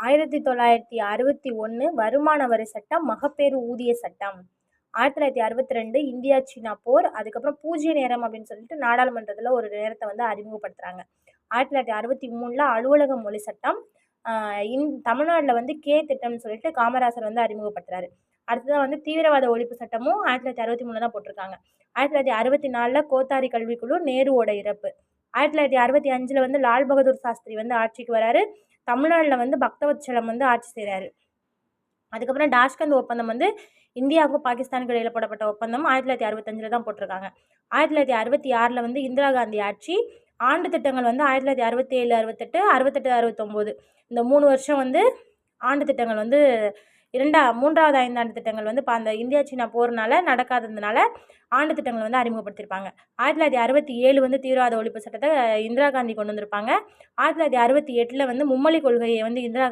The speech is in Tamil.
1961 வருமான வரி சட்டம், மகப்பேறு ஊதிய சட்டம். 1962 இந்தியா சீனா போர். அதுக்கப்புறம் பூஜ்ய நேரம் அப்படின்னு சொல்லிட்டு நாடாளுமன்றத்தில் ஒரு நேரத்தை வந்து அறிமுகப்படுத்துகிறாங்க. 1963 அலுவலக மொழி சட்டம். தமிழ்நாட்டில் வந்து திட்டம்னு சொல்லிட்டு காமராசர் வந்து அறிமுகப்படுத்துறாரு. அடுத்ததான் வந்து தீவிரவாத ஒழிப்பு சட்டமும் 1963 தான் போட்டிருக்காங்க. 1964 கோத்தாரி கல்விக்குழு, நேருவோட இறப்பு. 1965 வந்து லால் பகதூர் சாஸ்திரி வந்து ஆட்சிக்கு வராரு. தமிழ்நாட்டில் வந்து பக்தவத்சலம் வந்து ஆட்சி செய்கிறாரு. அதுக்கப்புறம் டாஷ்கண்ட் ஒப்பந்தம் வந்து இந்தியாவுக்கும் பாகிஸ்தானுக்கு இடையில் போடப்பட்ட ஒப்பந்தம் 1965 தான் போட்டிருக்காங்க. 1966 வந்து இந்திரா காந்தி ஆட்சி. ஆண்டு திட்டங்கள் வந்து 1967, 68, 68, 69 இந்த 3 வருஷம் வந்து ஆண்டு திட்டங்கள் வந்து மூன்றாவது ஐந்தாண்டு திட்டங்கள் வந்து அந்த இந்தியா சீனா போர்னால நடக்காததுனால ஆண்டு திட்டங்கள் வந்து அறிமுகப்படுத்தியிருப்பாங்க. 1967 வந்து தீவிரவாத ஒழிப்பு சட்டத்தை இந்திரா காந்தி கொண்டு வந்திருப்பாங்க. 1968 வந்து மும்மொழி கொள்கையை வந்து இந்திரா